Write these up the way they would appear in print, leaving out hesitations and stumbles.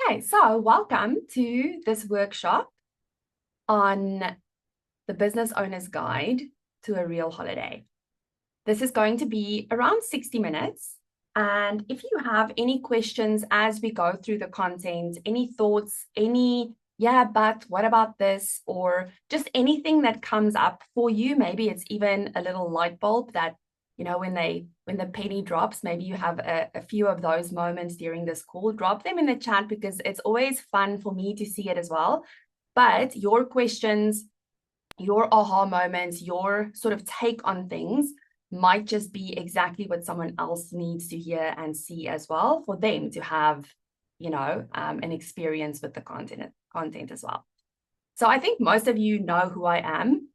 Okay, so welcome to this workshop on the Business Owner's Guide to a Real Holiday. This is going to be around 60 minutes. And if you have any questions as we go through the content, any thoughts, but what about this, or just anything that comes up for you, maybe it's even a little light bulb that, when the penny drops, maybe you have a few of those moments during this call, drop them in the chat because it's always fun for me to see it as well. But your questions, your aha moments, your sort of take on things might just be exactly what someone else needs to hear and see as well for them to have, an experience with the content as well. So I think most of you know who I am.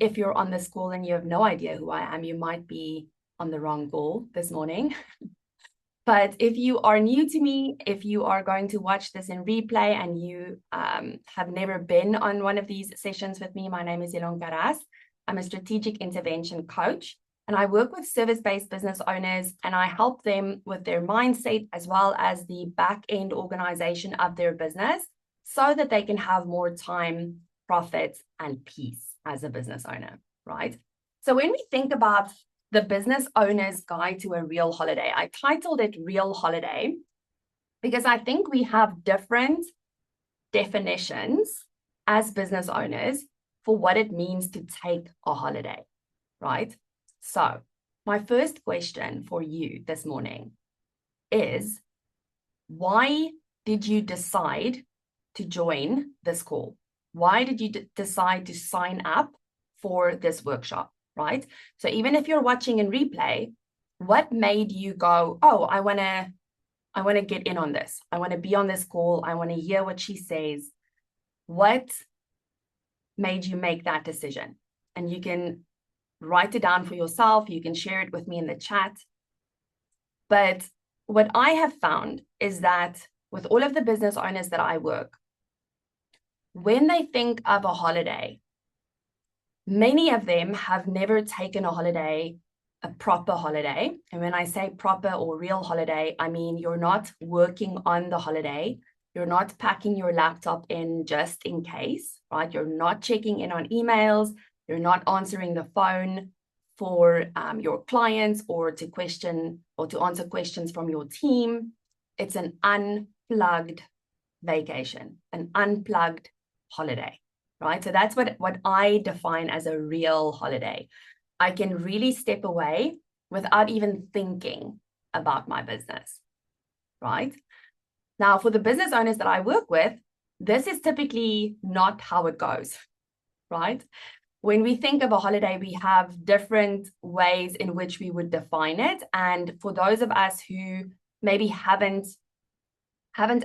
If you're on this call and you have no idea who I am, you might be on the wrong call this morning. But if you are new to me, if you are going to watch this in replay and you have never been on one of these sessions with me, my name is Ilon Karas. I'm a strategic intervention coach, and I work with service-based business owners, and I help them with their mindset as well as the back-end organization of their business so that they can have more time, profit, and peace as a business owner, right? So when we think about the Business Owner's Guide to a Real Holiday, I titled it Real Holiday because I think we have different definitions as business owners for what it means to take a holiday, right? So my first question for you this morning is, why did you decide to join this call? Why did you decide to sign up for this workshop, right? So even if you're watching in replay, what made you go, oh, I want to get in on this. I want to be on this call. I want to hear what she says. What made you make that decision? And you can write it down for yourself. You can share it with me in the chat. But what I have found is that with all of the business owners that I work, when they think of a holiday, many of them have never taken a holiday, a proper holiday. And when I say proper or real holiday, I mean you're not working on the holiday. You're not packing your laptop in just in case, right? You're not checking in on emails. You're not answering the phone for your clients or to answer questions from your team. It's an unplugged vacation, an unplugged holiday, right? So that's what I define as a real holiday. I can really step away without even thinking about my business, right? Now, for the business owners that I work with, this is typically not how it goes, right? When we think of a holiday, we have different ways in which we would define it. And for those of us who maybe haven't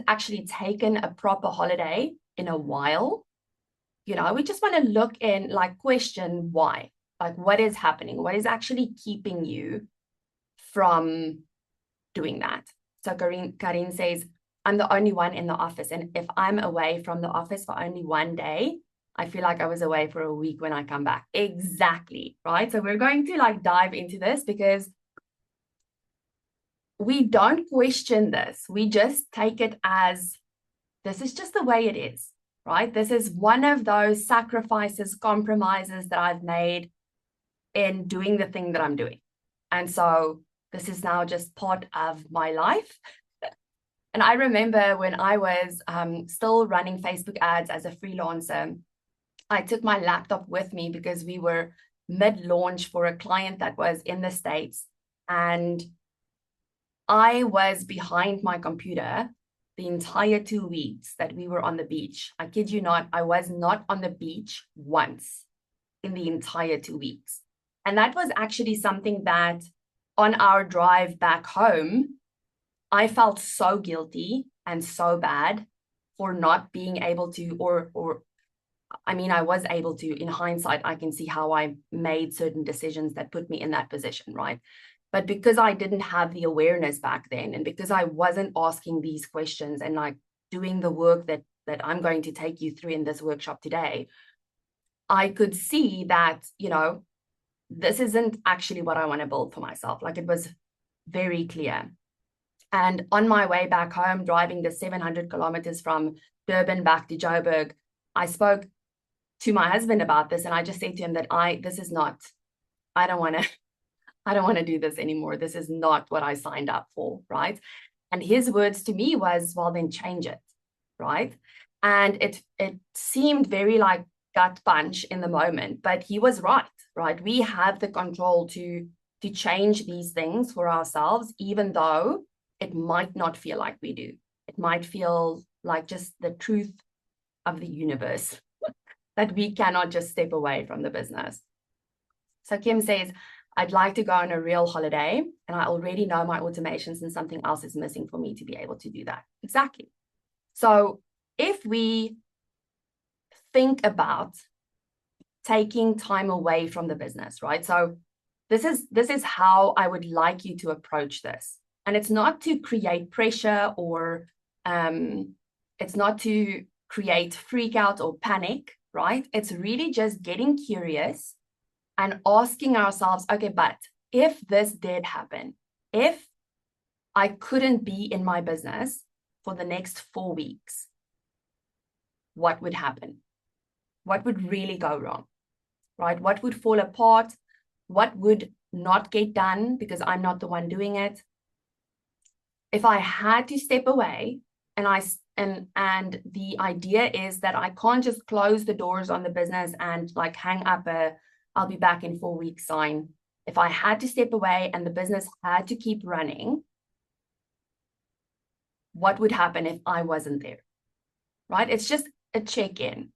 actually taken a proper holiday in a while, we just want to look in, question why, what is happening? What is actually keeping you from doing that? So Karin says, I'm the only one in the office. And if I'm away from the office for only one day, I feel like I was away for a week when I come back. Exactly, right? So we're going to dive into this because we don't question this. We just take it as this is just the way it is, right? This is one of those sacrifices, compromises that I've made in doing the thing that I'm doing. And so this is now just part of my life. And I remember when I was still running Facebook ads as a freelancer, I took my laptop with me because we were mid-launch for a client that was in the States. And I was behind my computer the entire 2 weeks that we were on the beach. I kid you not, I was not on the beach once in the entire 2 weeks. And that was actually something that on our drive back home, I felt so guilty and so bad for not being able to, I was able to. In hindsight, I can see how I made certain decisions that put me in that position, right? But because I didn't have the awareness back then, and because I wasn't asking these questions and doing the work that I'm going to take you through in this workshop today, I could see that, this isn't actually what I want to build for myself. It was very clear. And on my way back home, driving the 700 kilometers from Durban back to Joburg, I spoke to my husband about this, and I just said to him that I don't want to I don't want to do this anymore. This is not what I signed up for, right? And his words to me was, well, then change it, right? And it seemed very like gut punch in the moment, but he was right, right? We have the control to change these things for ourselves, even though it might not feel like we do. It might feel like just the truth of the universe that we cannot just step away from the business. So Kim says, I'd like to go on a real holiday, and I already know my automations and something else is missing for me to be able to do that. Exactly. So if we think about taking time away from the business, right? So this is how I would like you to approach this. And it's not to create pressure or it's not to create freak out or panic, right? It's really just getting curious and asking ourselves, okay, but if this did happen, if I couldn't be in my business for the next 4 weeks, what would happen? What would really go wrong, right? What would fall apart? What would not get done because I'm not the one doing it? If I had to step away, and the idea is that I can't just close the doors on the business and like hang up I'll be back in 4 weeks sign. If I had to step away and the business had to keep running, what would happen if I wasn't there, right? It's just a check-in.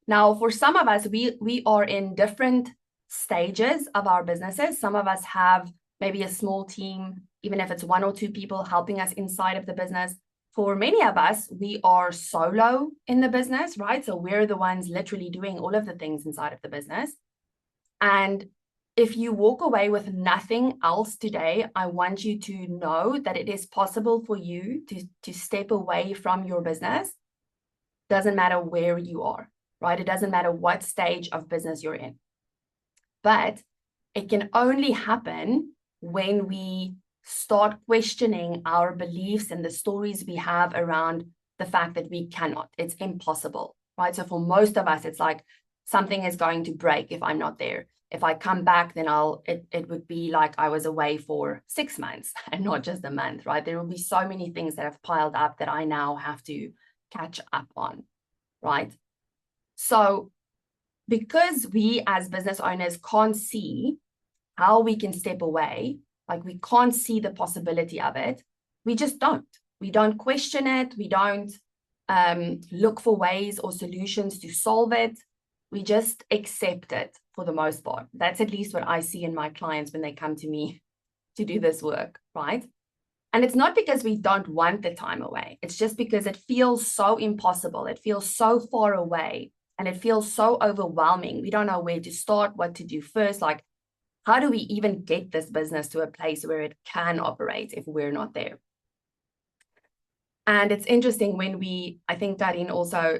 Now, for some of us, we are in different stages of our businesses. Some of us have maybe a small team, even if it's 1 or 2 people helping us inside of the business. For many of us, we are solo in the business, right? So we're the ones literally doing all of the things inside of the business. And if you walk away with nothing else today, I want you to know that it is possible for you to step away from your business. Doesn't matter where you are, right? It doesn't matter what stage of business you're in. But it can only happen when we start questioning our beliefs and the stories we have around the fact that we cannot. It's impossible, right? So for most of us, it's like something is going to break if I'm not there. If I come back, then it would be like I was away for 6 months and not just a month, right? There will be so many things that have piled up that I now have to catch up on, right? So because we as business owners can't see how we can step away, like we can't see the possibility of it, we just don't. We don't question it. We don't look for ways or solutions to solve it. We just accept it for the most part. That's at least what I see in my clients when they come to me to do this work, right? And it's not because we don't want the time away. It's just because it feels so impossible. It feels so far away and it feels so overwhelming. We don't know where to start, what to do first. Like, how do we even get this business to a place where it can operate if we're not there? And it's interesting when I think Darine also,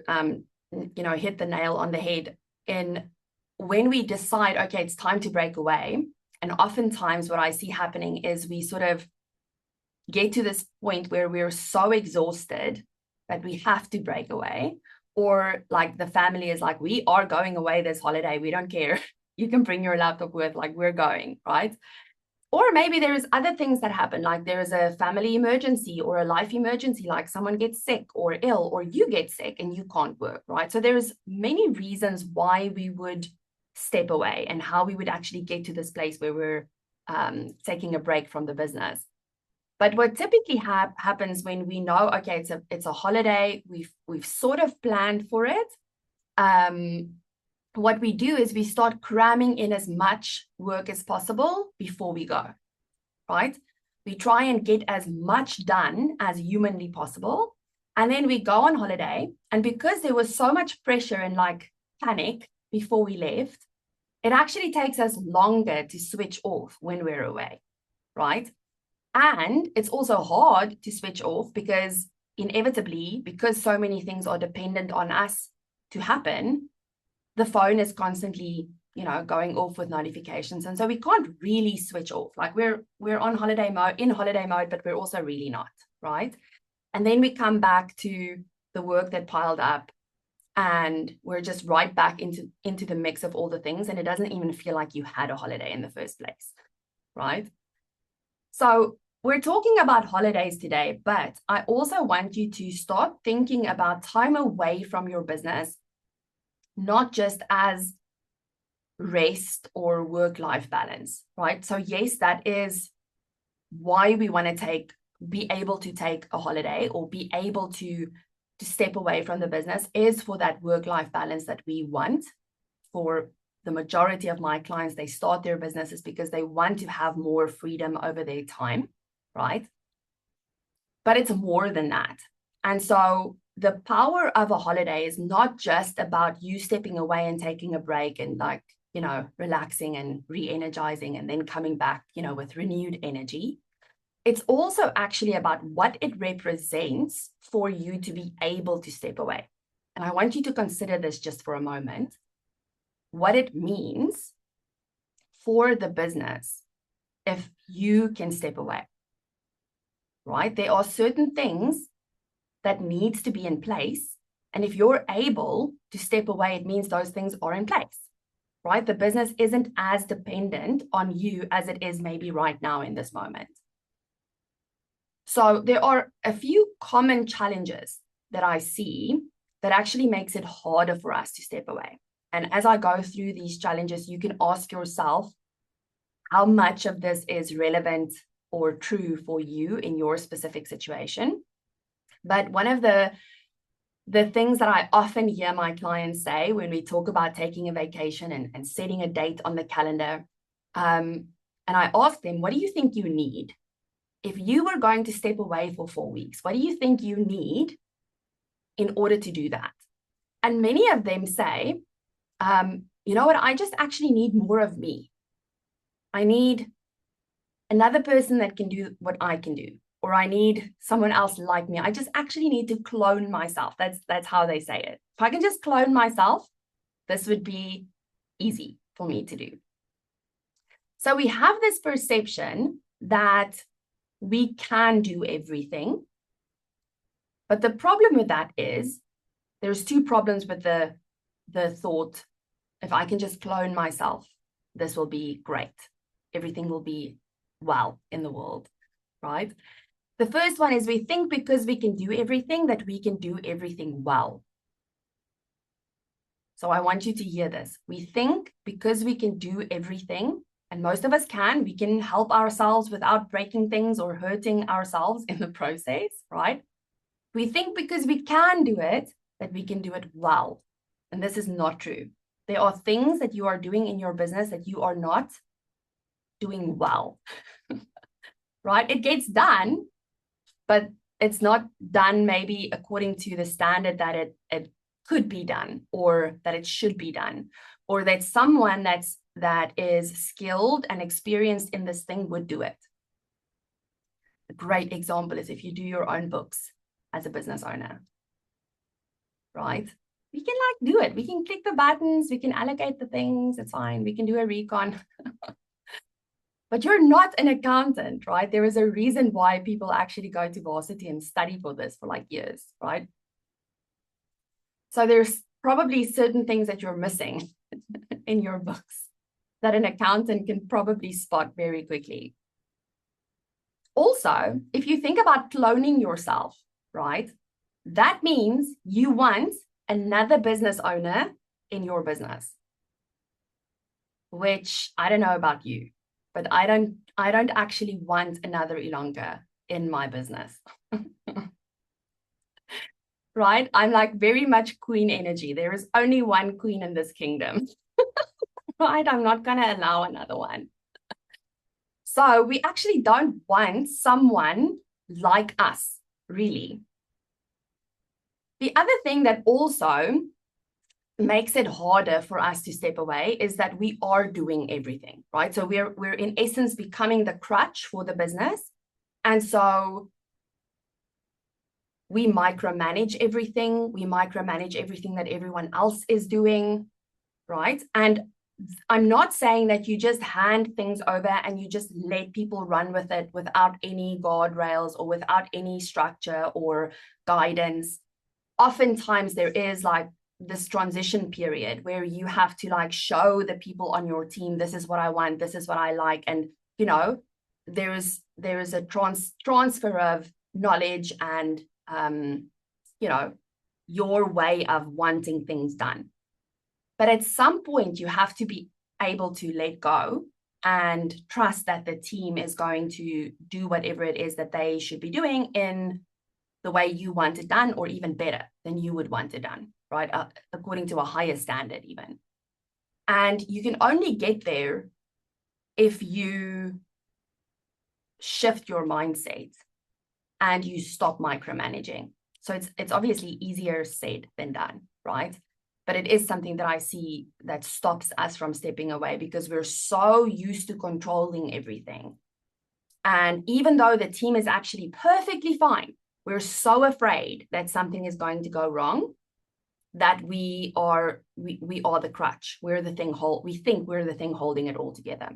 hit the nail on the head in when we decide, okay, it's time to break away. And oftentimes what I see happening is we sort of get to this point where we're so exhausted that we have to break away, or like the family is like, we are going away this holiday. We don't care. You can bring your laptop with, like, we're going, right? Or maybe there is other things that happen, like there is a family emergency or a life emergency, like someone gets sick or ill, or you get sick and you can't work, right? So there's many reasons why we would step away and how we would actually get to this place where we're taking a break from the business. But what typically happens when we know, okay, it's a holiday, we've sort of planned for it. What we do is we start cramming in as much work as possible before we go, right? We try and get as much done as humanly possible. And then we go on holiday. And because there was so much pressure and like panic before we left, it actually takes us longer to switch off when we're away, right? And it's also hard to switch off because inevitably, because so many things are dependent on us to happen, the phone is constantly going off with notifications. And so we can't really switch off. Like we're on holiday mode, in holiday mode, but we're also really not, right? And then we come back to the work that piled up, and we're just right back into the mix of all the things, and it doesn't even feel like you had a holiday in the first place, right? So we're talking about holidays today, but I also want you to start thinking about time away from your business, not just as rest or work-life balance, right? So yes, that is why we want to be able to take a holiday or be able to step away from the business, is for that work-life balance that we want. For the majority of my clients, they start their businesses because they want to have more freedom over their time, right? But it's more than that. And so the power of a holiday is not just about you stepping away and taking a break and relaxing and re-energizing and then coming back, with renewed energy. It's also actually about what it represents for you to be able to step away. And I want you to consider this just for a moment, what it means for the business if you can step away, right? There are certain things that needs to be in place. And if you're able to step away, it means those things are in place, right? The business isn't as dependent on you as it is maybe right now in this moment. So there are a few common challenges that I see that actually makes it harder for us to step away. And as I go through these challenges, you can ask yourself how much of this is relevant or true for you in your specific situation. But one of the things that I often hear my clients say when we talk about taking a vacation and setting a date on the calendar, and I ask them, what do you think you need? If you were going to step away for 4 weeks, what do you think you need in order to do that? And many of them say, you know what, I just actually need more of me. I need another person that can do what I can do, or I need someone else like me. I just actually need to clone myself. That's how they say it. If I can just clone myself, this would be easy for me to do. So we have this perception that we can do everything. But the problem with that is there's two problems with the thought, if I can just clone myself, this will be great. Everything will be well in the world, right? The first one is we think because we can do everything that we can do everything well. So I want you to hear this. We think because we can do everything, and most of us we can help ourselves without breaking things or hurting ourselves in the process, right? We think because we can do it, that we can do it well. And this is not true. There are things that you are doing in your business that you are not doing well, right? It gets done, but it's not done maybe according to the standard that it could be done, or that it should be done, or that someone that is skilled and experienced in this thing would do it. A great example is if you do your own books as a business owner, right? We can do it. We can click the buttons, we can allocate the things, it's fine. We can do a recon. But you're not an accountant, right? There is a reason why people actually go to varsity and study for this for years, right? So there's probably certain things that you're missing in your books that an accountant can probably spot very quickly. Also, if you think about cloning yourself, right? That means you want another business owner in your business, which I don't know about you, but I don't actually want another Ilonka in my business. Right? I'm very much queen energy. There is only one queen in this kingdom. Right? I'm not going to allow another one. So we actually don't want someone like us, really. The other thing that also makes it harder for us to step away is that we are doing everything, right? So we're in essence becoming the crutch for the business. And so we micromanage everything. We micromanage everything that everyone else is doing, right? And I'm not saying that you just hand things over and you just let people run with it without any guardrails or without any structure or guidance. Oftentimes there is like this transition period where you have to like show the people on your team, this is what I want, this is what I like. And, you know, there is a transfer of knowledge and, you know, your way of wanting things done. But at some point, you have to be able to let go and trust that the team is going to do whatever it is that they should be doing in the way you want it done, or even better than you would want it done, right? According to a higher standard, even. And you can only get there if you shift your mindset and you stop micromanaging. So it's obviously easier said than done, right? But it is something that I see that stops us from stepping away because we're so used to controlling everything. And even though the team is actually perfectly fine, we're so afraid that something is going to go wrong that we are the crutch. We think we're the thing holding it all together.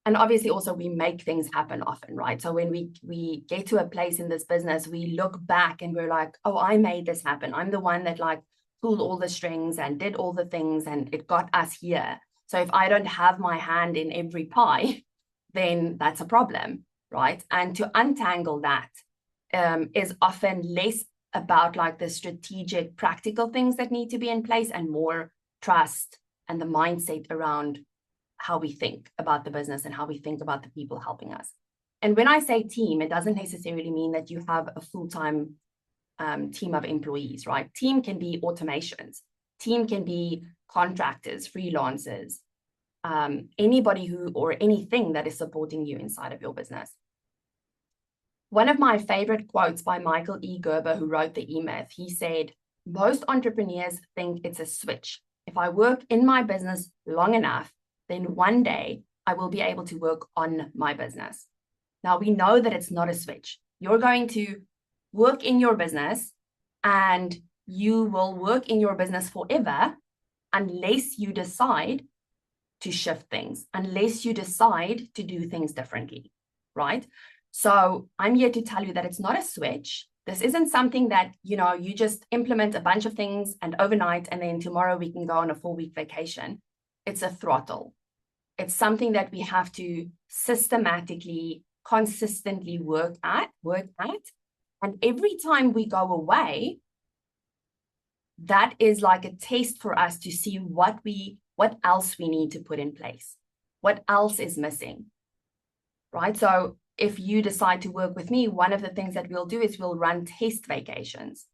And obviously also we make things happen often, right? So when we get to a place in this business, we look back and we're like, oh, I made this happen. I'm the one that like pulled all the strings and did all the things and it got us here. So if I don't have my hand in every pie, then that's a problem, right? And to untangle that is often less about like the strategic, practical things that need to be in place and more trust and the mindset around how we think about the business and how we think about the people helping us. And when I say team, it doesn't necessarily mean that you have a full-time team of employees, right? Team can be automations. Team can be contractors, freelancers, anybody who or anything that is supporting you inside of your business. One of my favorite quotes by Michael E. Gerber, who wrote the E-Myth, he said, most entrepreneurs think it's a switch. If I work in my business long enough, then one day I will be able to work on my business. Now we know that it's not a switch. You're going to work in your business and you will work in your business forever unless you decide to shift things, unless you decide to do things differently, right? So I'm here to tell you that it's not a switch. This isn't something that, you know, you just implement a bunch of things and overnight, and then tomorrow we can go on a 4-week vacation. It's a throttle. It's something that we have to systematically, consistently work at. And every time we go away, that is like a test for us to see what else we need to put in place. What else is missing, right? So if you decide to work with me, one of the things that we'll do is we'll run test vacations.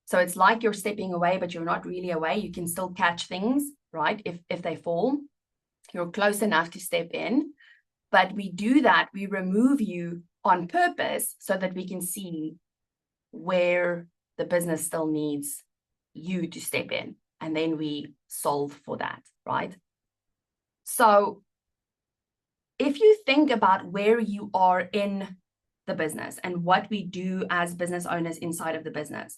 So it's like you're stepping away, but you're not really away. You can still catch things, right? If they fall, you're close enough to step in. But we do that, we remove you on purpose so that we can see where the business still needs you to step in. And then we solve for that, right? So if you think about where you are in the business and what we do as business owners inside of the business,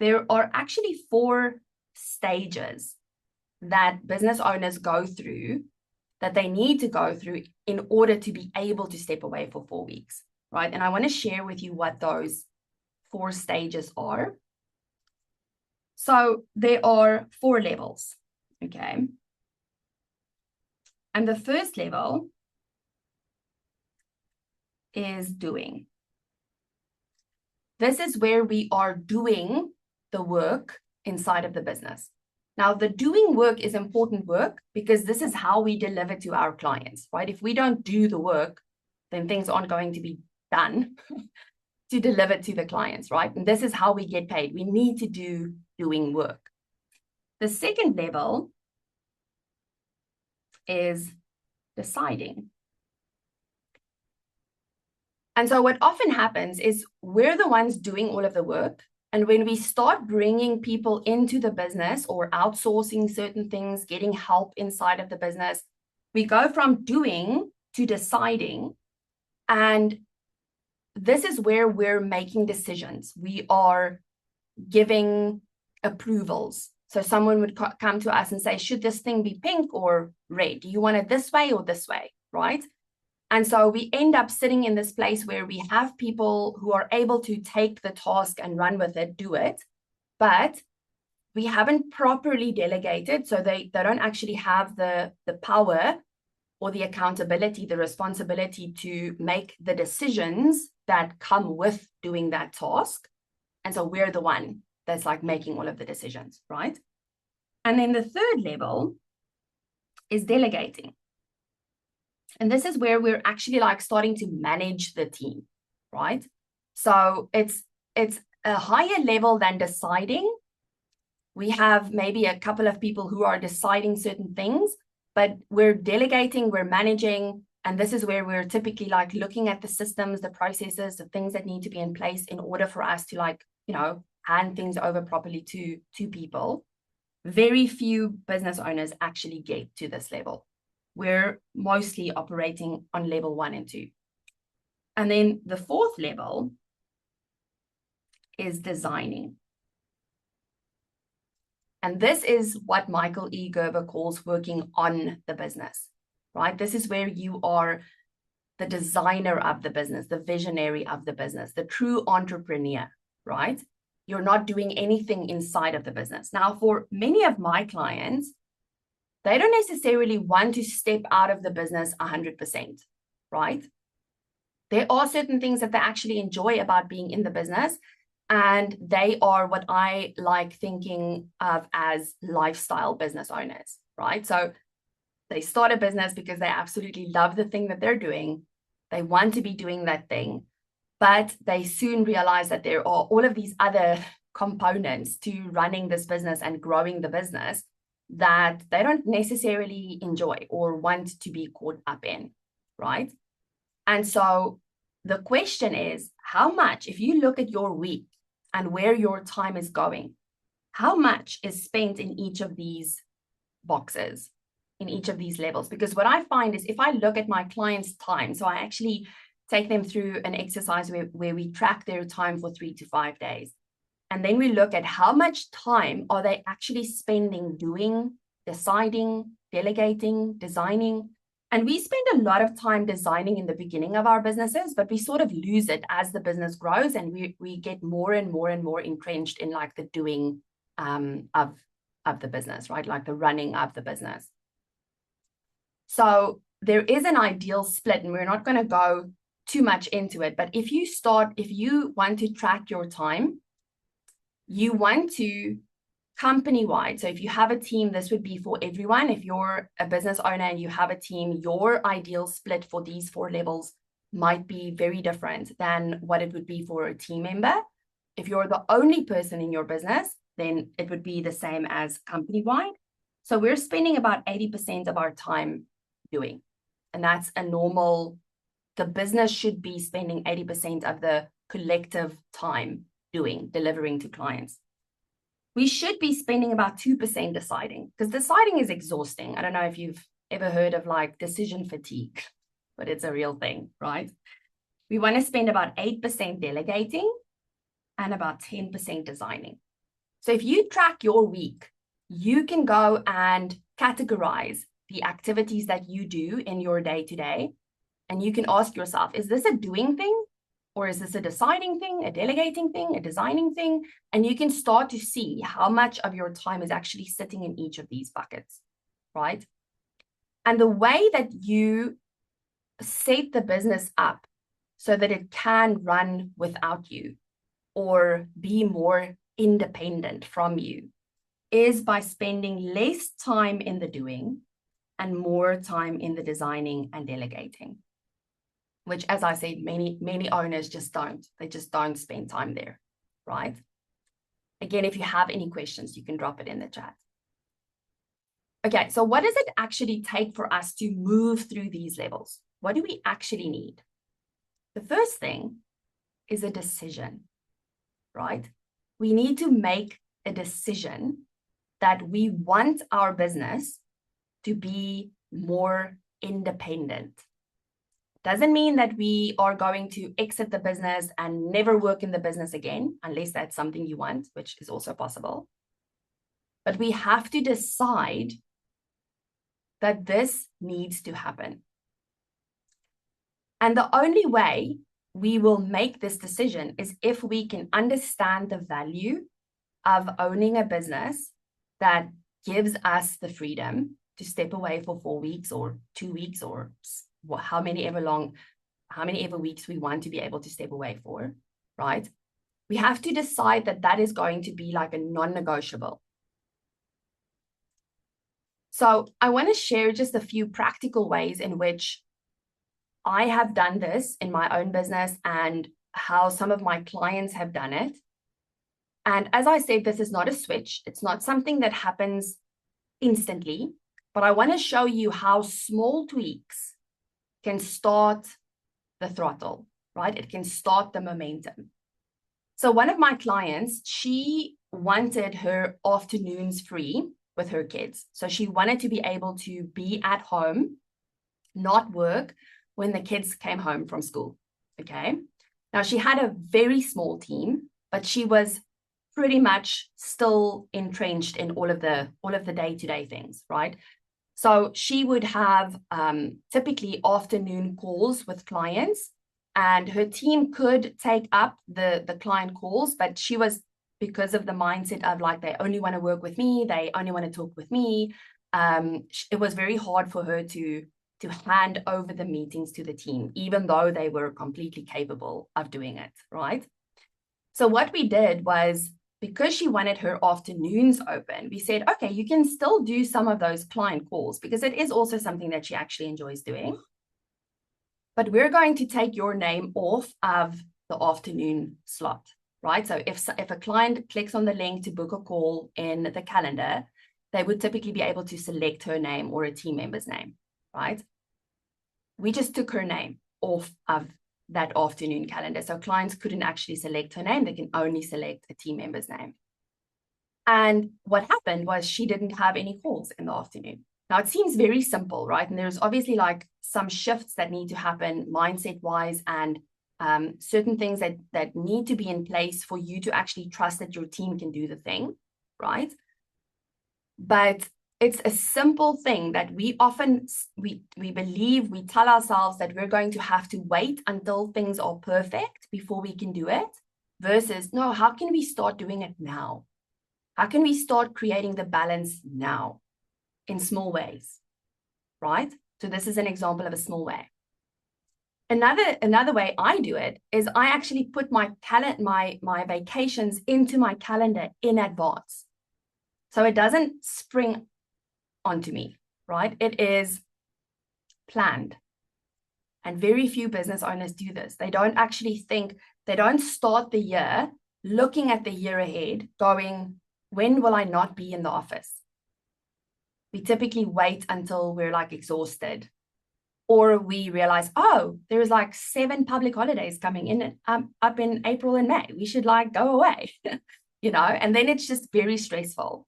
there are actually 4 stages that business owners go through, that they need to go through in order to be able to step away for 4 weeks, right? And I want to share with you what those 4 stages are. So there are 4 levels, okay? And the first level is doing. This is where we are doing the work inside of the business. Now, the doing work is important work because this is how we deliver to our clients, right? If we don't do the work, then things aren't going to be done to deliver to the clients, right? And this is how we get paid. We need to do doing work. The second level is deciding. And so what often happens is we're the ones doing all of the work. And when we start bringing people into the business or outsourcing certain things, getting help inside of the business, we go from doing to deciding. And this is where we're making decisions. We are giving approvals. So someone would come to us and say, should this thing be pink or red? Do you want it this way or this way, right? And so we end up sitting in this place where we have people who are able to take the task and run with it, do it, but we haven't properly delegated. So they don't actually have the power or the accountability, the responsibility to make the decisions that come with doing that task. And so we're the one that's like making all of the decisions, right? And then the third level is delegating. And this is where we're actually like starting to manage the team, right? So it's a higher level than deciding. We have maybe a couple of people who are deciding certain things, but we're delegating, we're managing. And this is where we're typically like looking at the systems, the processes, the things that need to be in place in order for us to like, you know, hand things over properly to people. Very few business owners actually get to this level. We're mostly operating on level 1 and 2. And then the fourth level is designing. And this is what Michael E. Gerber calls working on the business, right? This is where you are the designer of the business, the visionary of the business, the true entrepreneur, right? You're not doing anything inside of the business. Now, for many of my clients, they don't necessarily want to step out of the business 100%, right? There are certain things that they actually enjoy about being in the business, and they are what I like thinking of as lifestyle business owners, right? So they start a business because they absolutely love the thing that they're doing. They want to be doing that thing, but they soon realize that there are all of these other components to running this business and growing the business that they don't necessarily enjoy or want to be caught up in, right? And so the question is, how much, if you look at your week and where your time is going, how much is spent in each of these boxes, in each of these levels? Because what I find is if I look at my clients' time, so I actually take them through an exercise where we track their time for 3 to 5 days. And then we look at how much time are they actually spending doing, deciding, delegating, designing. And we spend a lot of time designing in the beginning of our businesses, but we sort of lose it as the business grows, and we get more and more and more entrenched in like the doing of the business, right? Like the running of the business. So there is an ideal split, and we're not going to go too much into it. But if you want to track your time, you want to company-wide. So if you have a team, this would be for everyone. If you're a business owner and you have a team, your ideal split for these 4 levels might be very different than what it would be for a team member. If you're the only person in your business, then it would be the same as company-wide. So we're spending about 80% of our time doing, and that's a normal. The business should be spending 80% of the collective time doing, delivering to clients. We should be spending about 2% deciding, because deciding is exhausting. I don't know if you've ever heard of like decision fatigue, but it's a real thing, right? We want to spend about 8% delegating and about 10% designing. So if you track your week, you can go and categorize the activities that you do in your day-to-day, and you can ask yourself, is this a doing thing? Or is this a deciding thing, a delegating thing, a designing thing? And you can start to see how much of your time is actually sitting in each of these buckets, right? And the way that you set the business up so that it can run without you or be more independent from you is by spending less time in the doing and more time in the designing and delegating, which, as I said, many owners just don't. They just don't spend time there, right? Again, if you have any questions, you can drop it in the chat. Okay, so what does it actually take for us to move through these levels? What do we actually need? The first thing is a decision, right? We need to make a decision that we want our business to be more independent. Doesn't mean that we are going to exit the business and never work in the business again, unless that's something you want, which is also possible. but we have to decide that this needs to happen. And the only way we will make this decision is if we can understand the value of owning a business that gives us the freedom to step away for 4 weeks or 2 weeks or how many ever weeks we want to be able to step away for, right? We have to decide that that is going to be like a non-negotiable. So I want to share just a few practical ways in which I have done this in my own business and how some of my clients have done it. And as I said, this is not a switch. It's not something that happens instantly, but I want to show you how small tweaks can start the throttle, right? It can start the momentum. So one of my clients, she wanted her afternoons free with her kids. So she wanted to be able to be at home, not work when the kids came home from school, okay? Now, she had a very small team, but she was pretty much still entrenched in all of the day-to-day things, right? So she would have typically afternoon calls with clients, and her team could take up the client calls, but she was, because of the mindset of like, they only want to work with me, they only want to talk with me, it was very hard for her to hand over the meetings to the team, even though they were completely capable of doing it, right? So what we did was, because she wanted her afternoons open, we said, okay, you can still do some of those client calls because it is also something that she actually enjoys doing. But we're going to take your name off of the afternoon slot, right? So if a client clicks on the link to book a call in the calendar, they would typically be able to select her name or a team member's name, right? We just took her name off of that afternoon calendar. So clients couldn't actually select her name. They can only select a team member's name. And what happened was she didn't have any calls in the afternoon. Now, it seems very simple, right? And there's obviously like some shifts that need to happen mindset-wise and certain things that need to be in place for you to actually trust that your team can do the thing, right? But it's a simple thing that we often, we believe, we tell ourselves that we're going to have to wait until things are perfect before we can do it, versus, no, how can we start doing it now? How can we start creating the balance now in small ways, right? So this is an example of a small way. Another way I do it is I actually put my vacations into my calendar in advance. So it doesn't spring onto me, right? It is planned. And very few business owners do this. They don't actually think, they don't start the year looking at the year ahead, going, when will I not be in the office? We typically wait until we're like exhausted, or we realize, oh, there's like 7 public holidays coming in up in April and May. We should like go away, you know, and then it's just very stressful.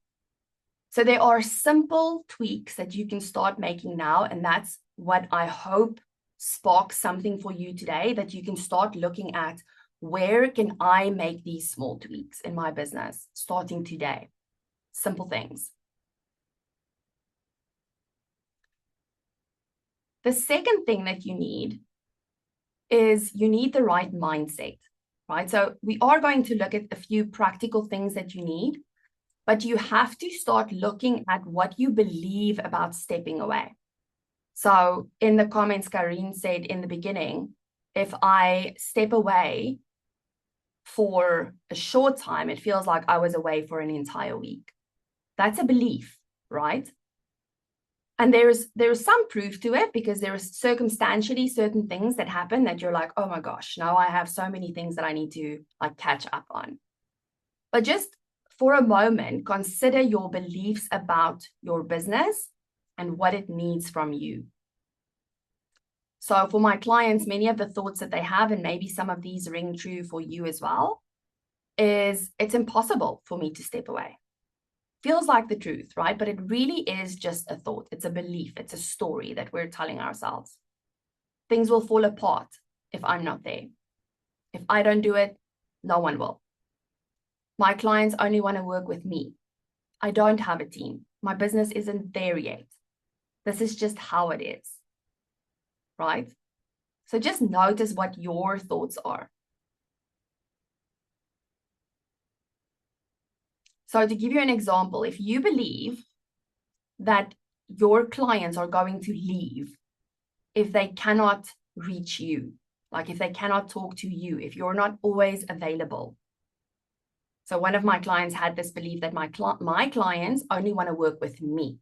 So there are simple tweaks that you can start making now. And that's what I hope sparks something for you today, that you can start looking at, where can I make these small tweaks in my business starting today? Simple things. The second thing that you need is you need the right mindset, right? So we are going to look at a few practical things that you need, but you have to start looking at what you believe about stepping away. So in the comments, Karine said in the beginning, if I step away for a short time, it feels like I was away for an entire week. That's a belief, right? And there's some proof to it, because there is circumstantially certain things that happen that you're like, oh my gosh, now I have so many things that I need to like catch up on. But just for a moment, consider your beliefs about your business and what it needs from you. So for my clients, many of the thoughts that they have, and maybe some of these ring true for you as well, is it's impossible for me to step away. Feels like the truth, right? But it really is just a thought. It's a belief. It's a story that we're telling ourselves. Things will fall apart if I'm not there. If I don't do it, no one will. My clients only want to work with me. I don't have a team. My business isn't there yet. This is just how it is, right? So just notice what your thoughts are. So to give you an example, if you believe that your clients are going to leave if they cannot reach you, like if they cannot talk to you, if you're not always available. So one of my clients had this belief that my clients only want to work with me.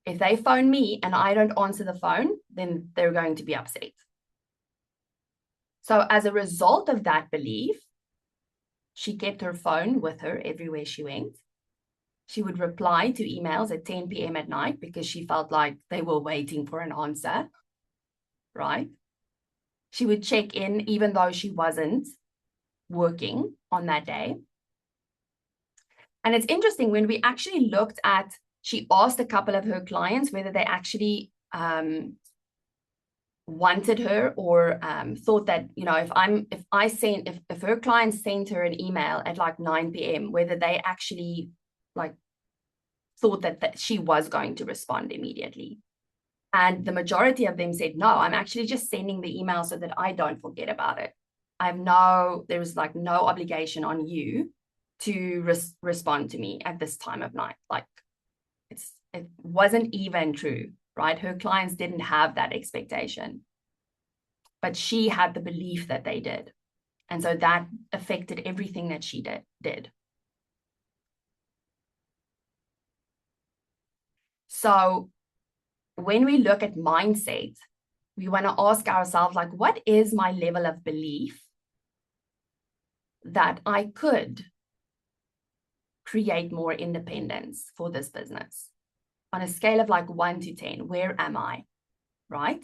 If they phone me and I don't answer the phone, then they're going to be upset. So as a result of that belief, she kept her phone with her everywhere she went. She would reply to emails at 10 p.m. at night because she felt like they were waiting for an answer, right? She would check in even though she wasn't working on that day. And it's interesting, when we actually looked at, she asked a couple of her clients whether they actually wanted her or thought that, you know, if her clients sent her an email at like 9 p.m., whether they actually like thought that she was going to respond immediately. And the majority of them said, no, I'm actually just sending the email so that I don't forget about it. There's like no obligation on you to respond to me at this time of night. Like it wasn't even true, right? Her clients didn't have that expectation, but she had the belief that they did. And so that affected everything that she did. So when we look at mindset, we want to ask ourselves, like, what is my level of belief that I could create more independence for this business? On a scale of like 1 to 10, where am I, right?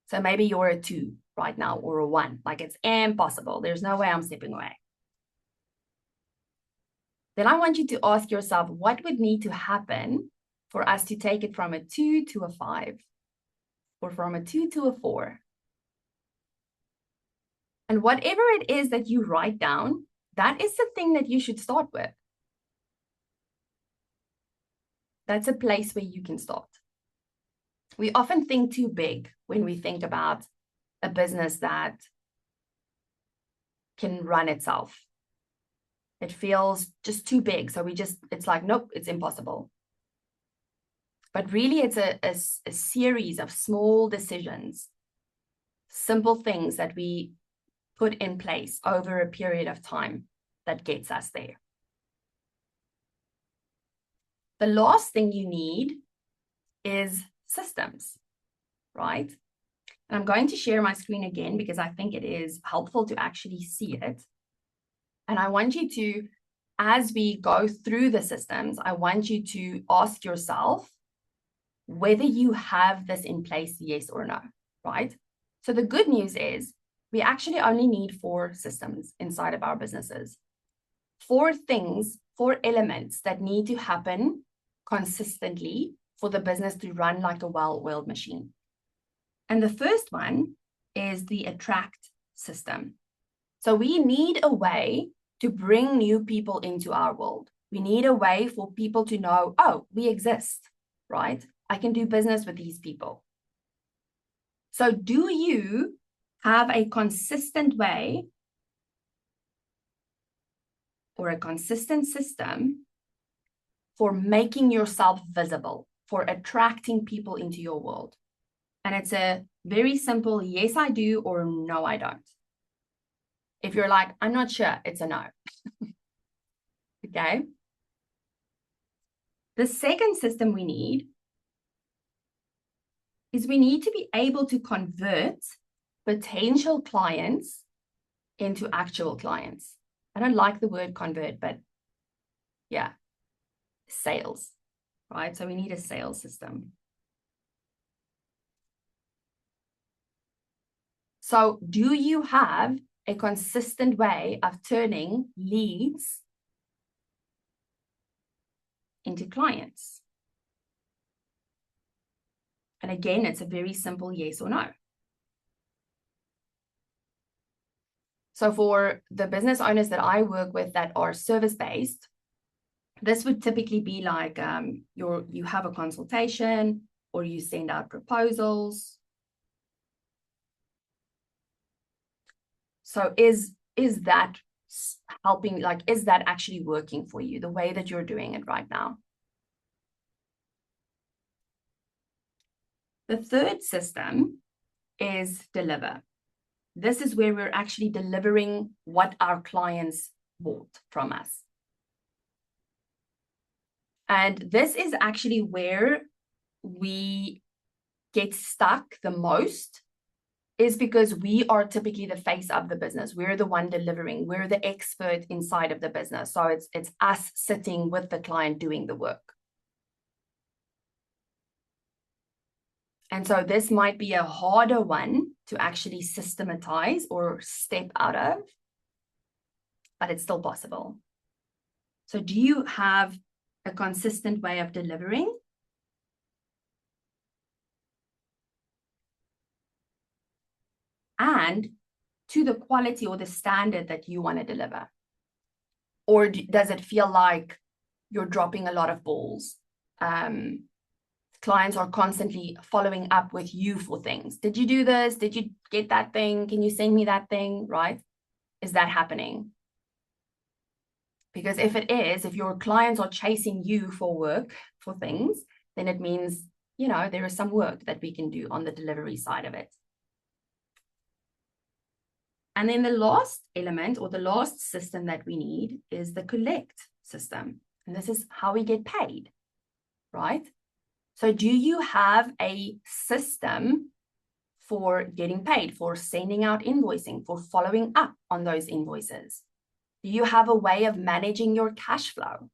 So maybe you're a 2 right now or a 1, like it's impossible. There's no way I'm stepping away. Then I want you to ask yourself, what would need to happen for us to take it from a 2 to a 5 or from a 2 to a 4? And whatever it is that you write down, that is the thing that you should start with. That's a place where you can start. We often think too big when we think about a business that can run itself. It feels just too big. So it's like, nope, it's impossible. But really, it's a series of small decisions, simple things that we put in place over a period of time that gets us there. The last thing you need is systems, right? And I'm going to share my screen again because I think it is helpful to actually see it. And I want you to, as we go through the systems, I want you to ask yourself whether you have this in place, yes or no, right? So the good news is we actually only need 4 systems inside of our businesses. 4 things, 4 elements that need to happen consistently for the business to run like a well-oiled machine. And the first one is the attract system. So we need a way to bring new people into our world. We need a way for people to know, oh, we exist, right? I can do business with these people. So do you have a consistent way or a consistent system for making yourself visible, for attracting people into your world? And it's a very simple yes, I do, or no, I don't. If you're like, I'm not sure, it's a no. Okay. The second system we need is we need to be able to convert potential clients into actual clients. I don't like the word convert, but yeah, sales, right? So we need a sales system. So do you have a consistent way of turning leads into clients? And again, it's a very simple yes or no. So for the business owners that I work with that are service-based, This would typically be like you have a consultation or you send out proposals. So is that helping, like, is that actually working for you the way that you're doing it right now? The third system is deliver. This is where we're actually delivering what our clients bought from us. And this is actually where we get stuck the most, is because we are typically the face of the business. We're the one delivering. We're the expert inside of the business. So it's us sitting with the client doing the work. And so this might be a harder one to actually systematize or step out of, but it's still possible. So do you have a consistent way of delivering? And to the quality or the standard that you want to deliver? Or does it feel like you're dropping a lot of balls? Clients are constantly following up with you for things. Did you do this? Did you get that thing? Can you send me that thing? Right? Is that happening? Because if it is, if your clients are chasing you for work, for things, then it means, you know, there is some work that we can do on the delivery side of it. And then the last element or the last system that we need is the collect system. And this is how we get paid, right? So do you have a system for getting paid, for sending out invoicing, for following up on those invoices? Do you have a way of managing your cash flow?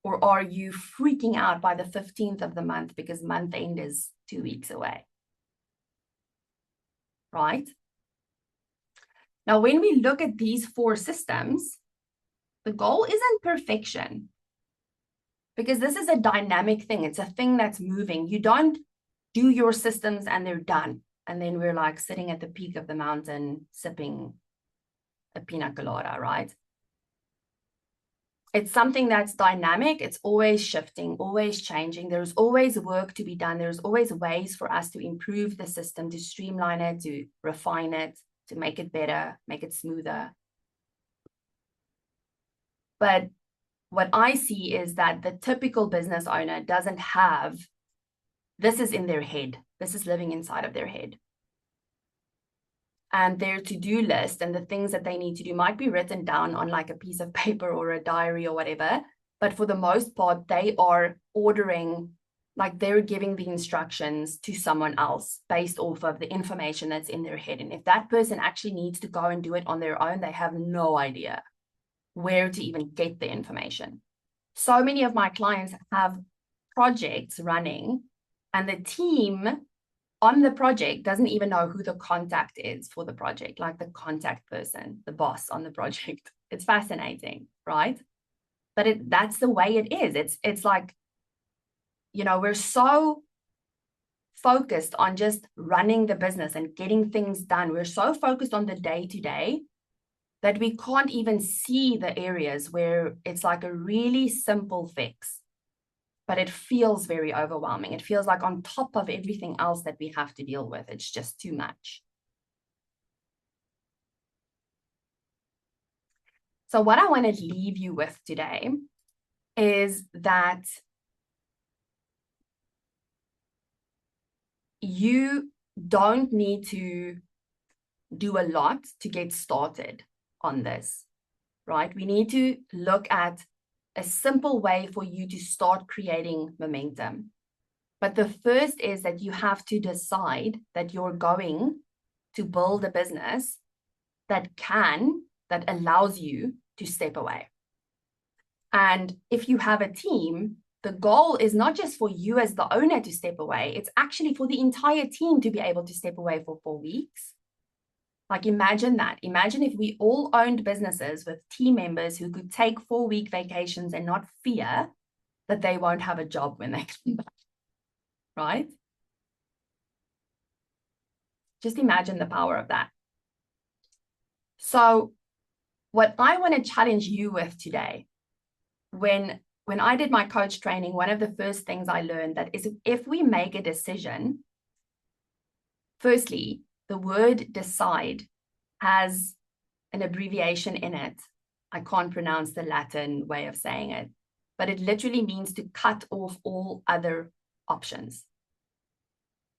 Or are you freaking out by the 15th of the month because month end is 2 weeks away? Right? Now, when we look at these 4 systems, the goal isn't perfection, because this is a dynamic thing. It's a thing that's moving. You don't do your systems and they're done. And then we're like sitting at the peak of the mountain, sipping a pina colada, right? It's something that's dynamic. It's always shifting, always changing. There's always work to be done. There's always ways for us to improve the system, to streamline it, to refine it, to make it better, make it smoother. But what I see is that the typical business owner doesn't have, this is in their head. This is living inside of their head. And their to-do list and the things that they need to do might be written down on like a piece of paper or a diary or whatever. But for the most part, they are ordering, like they're giving the instructions to someone else based off of the information that's in their head. And if that person actually needs to go and do it on their own, they have no idea where to even get the information. So many of my clients have projects running and the team on the project doesn't even know who the contact is for the project, like the contact person, the boss on the project. It's fascinating, right? But that's the way it is. It's like, you know, we're so focused on just running the business and getting things done. We're so focused on the day-to-day that we can't even see the areas where it's like a really simple fix, but it feels very overwhelming. It feels like on top of everything else that we have to deal with, it's just too much. So what I want to leave you with today is that you don't need to do a lot to get started on this, right? We need to look at a simple way for you to start creating momentum. But the first is that you have to decide that you're going to build a business that allows you to step away. And if you have a team, the goal is not just for you as the owner to step away, it's actually for the entire team to be able to step away for 4 weeks. Like imagine that. Imagine if we all owned businesses with team members who could take 4-week vacations and not fear that they won't have a job when they come back, right? Just imagine the power of that. So what I want to challenge you with today, when I did my coach training, one of the first things I learned that is if we make a decision, firstly, the word decide has an abbreviation in it. I can't pronounce the Latin way of saying it, but it literally means to cut off all other options,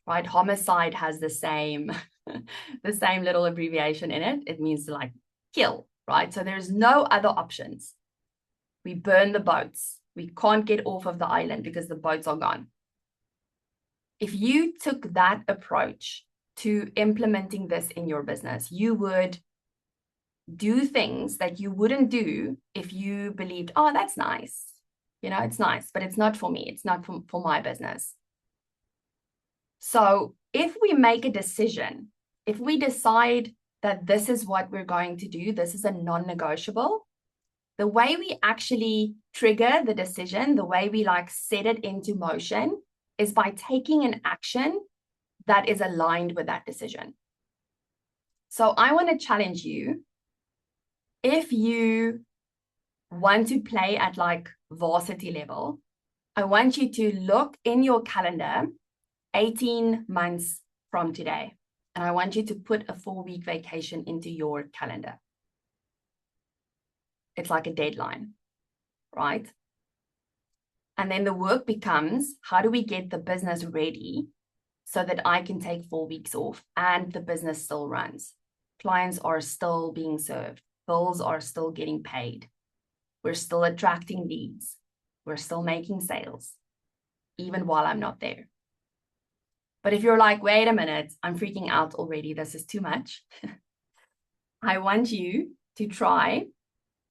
right? Homicide has the same, the same little abbreviation in it. It means to like kill, right? So there's no other options. We burn the boats. We can't get off of the island because the boats are gone. If you took that approach to implementing this in your business, you would do things that you wouldn't do if you believed, oh, that's nice. You know, it's nice, but it's not for me. It's not for my business. So if we make a decision, if we decide that this is what we're going to do, this is a non-negotiable, the way we actually trigger the decision, the way we like set it into motion is by taking an action that is aligned with that decision. So I want to challenge you, if you want to play at like varsity level, I want you to look in your calendar 18 months from today. And I want you to put a 4-week vacation into your calendar. It's like a deadline, right? And then the work becomes, how do we get the business ready so that I can take 4 weeks off and the business still runs? Clients are still being served. Bills are still getting paid. We're still attracting leads. We're still making sales, even while I'm not there. But if you're like, wait a minute, I'm freaking out already, this is too much. I want you to try,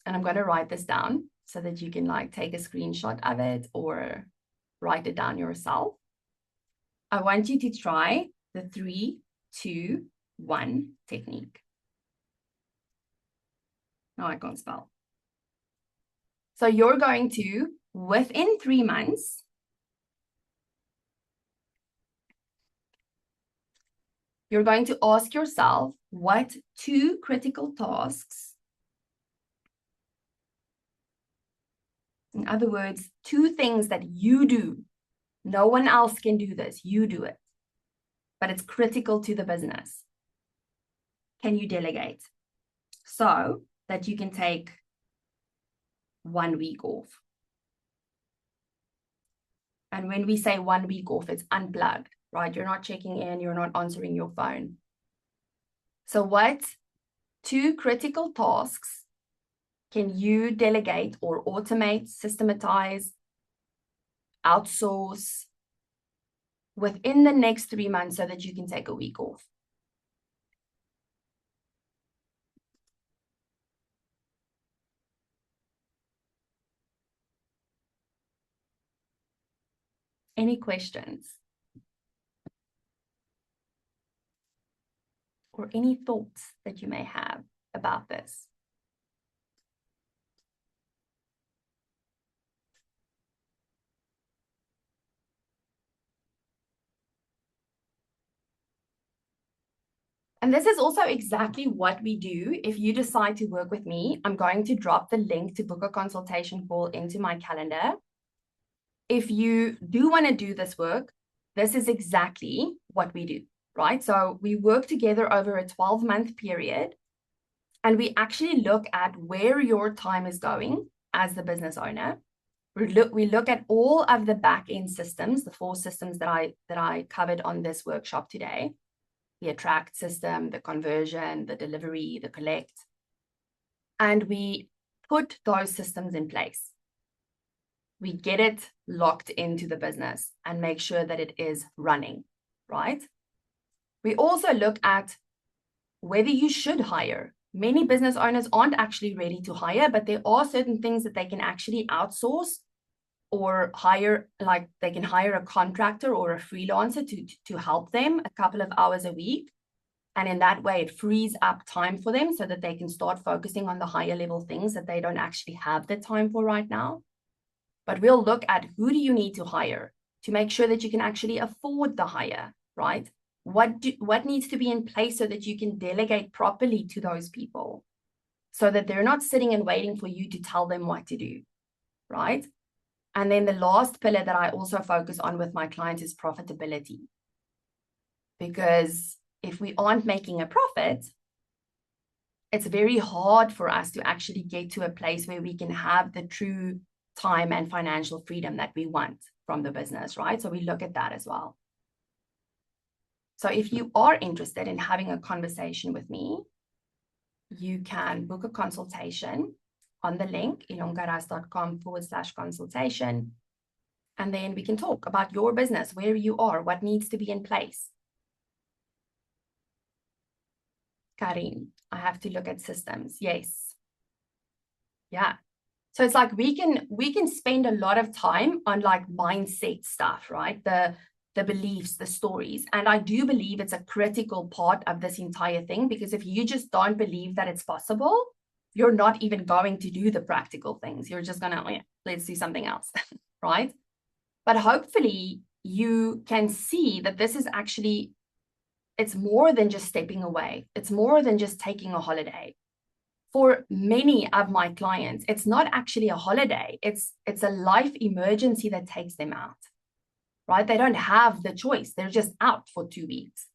and I'm going to write this down so that you can like take a screenshot of it or write it down yourself. I want you to try the 3, 2, 1 technique. No, I can't spell. So you're going to, within 3 months, you're going to ask yourself what 2 critical tasks, in other words, 2 things that you do, no one else can do this, you do it, but it's critical to the business, can you delegate so that you can take 1 week off? And when we say 1 week off, it's unplugged, right? You're not checking in, you're not answering your phone. So what 2 critical tasks can you delegate or automate, systematize, outsource within the next 3 months so that you can take a week off? Any questions? Or any thoughts that you may have about this? And this is also exactly what we do. If you decide to work with me, I'm going to drop the link to book a consultation call into my calendar. If you do want to do this work, this is exactly what we do, right? So we work together over a 12-month period, and we actually look at where your time is going as the business owner. We look at all of the back-end systems, the 4 systems that I covered on this workshop today. The attract system, the conversion, the delivery, the collect. And we put those systems in place. We get it locked into the business and make sure that it is running, right? We also look at whether you should hire. Many business owners aren't actually ready to hire, but there are certain things that they can actually outsource or hire, like they can hire a contractor or a freelancer to help them a couple of hours a week. And in that way, it frees up time for them so that they can start focusing on the higher level things that they don't actually have the time for right now. But we'll look at who do you need to hire to make sure that you can actually afford the hire, right? What needs to be in place so that you can delegate properly to those people? so that they're not sitting and waiting for you to tell them what to do, right? And then the last pillar that I also focus on with my clients is profitability. Because if we aren't making a profit, it's very hard for us to actually get to a place where we can have the true time and financial freedom that we want from the business, right? So we look at that as well. So if you are interested in having a conversation with me, you can book a consultation on the link, ilongaras.com/consultation. And then we can talk about your business, where you are, what needs to be in place. Karin, I have to look at systems. Yes. Yeah. So it's like we can spend a lot of time on like mindset stuff, right? The beliefs, the stories. And I do believe it's a critical part of this entire thing, because if you just don't believe that it's possible, you're not even going to do the practical things. You're just gonna, yeah, let's do something else, right? But hopefully you can see that this is actually, it's more than just stepping away. It's more than just taking a holiday. For many of my clients, it's not actually a holiday. It's a life emergency that takes them out, right? They don't have the choice. They're just out for 2 weeks.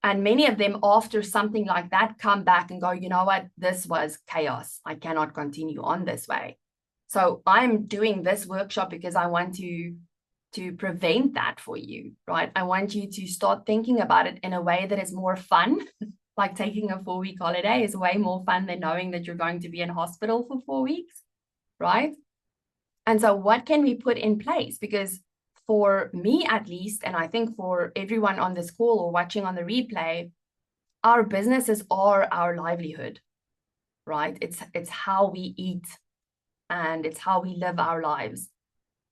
And many of them, after something like that, come back and go, you know what? This was chaos. I cannot continue on this way. So I'm doing this workshop because I want to prevent that for you, right? I want you to start thinking about it in a way that is more fun. Like taking a 4-week holiday is way more fun than knowing that you're going to be in hospital for 4 weeks, right? And so what can we put in place? Because for me, at least, and I think for everyone on this call or watching on the replay, our businesses are our livelihood, right? It's how we eat and it's how we live our lives.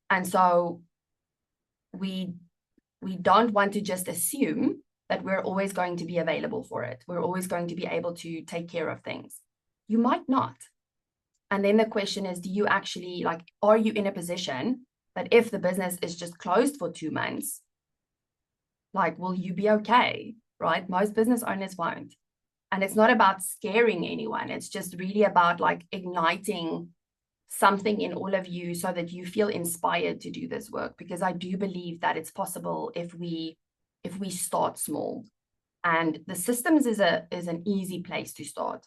And so we don't want to just assume that we're always going to be available for it. We're always going to be able to take care of things. You might not. And then the question is, do you actually, like, are you in a position that if the business is just closed for 2 months, like, will you be okay, right? Most business owners won't. And it's not about scaring anyone. It's just really about like igniting something in all of you so that you feel inspired to do this work, because I do believe that it's possible if we start small. And the systems is an easy place to start.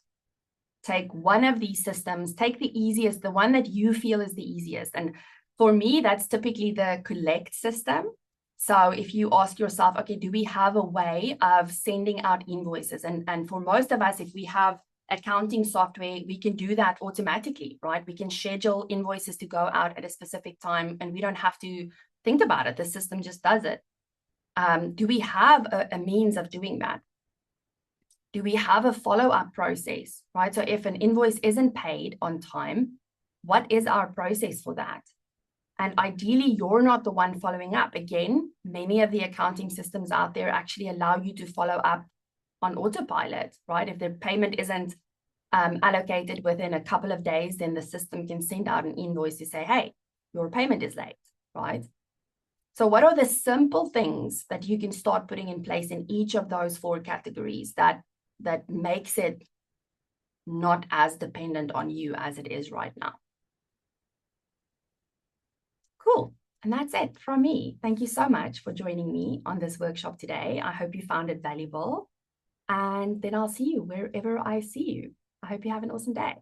Take one of these systems, take the easiest, the one that you feel is the easiest. And for me, that's typically the collect system. So if you ask yourself, okay, do we have a way of sending out invoices? And for most of us, if we have accounting software, we can do that automatically, right? We can schedule invoices to go out at a specific time and we don't have to think about it. The system just does it. Do we have a means of doing that? Do we have a follow-up process, right? So if an invoice isn't paid on time, what is our process for that? And ideally, you're not the one following up. Again, many of the accounting systems out there actually allow you to follow up on autopilot, right? If the payment isn't allocated within a couple of days, then the system can send out an invoice to say, hey, your payment is late, right? So what are the simple things that you can start putting in place in each of those 4 categories that makes it not as dependent on you as it is right now? Cool. And that's it from me. Thank you so much for joining me on this workshop today. I hope you found it valuable. And then I'll see you wherever I see you. I hope you have an awesome day.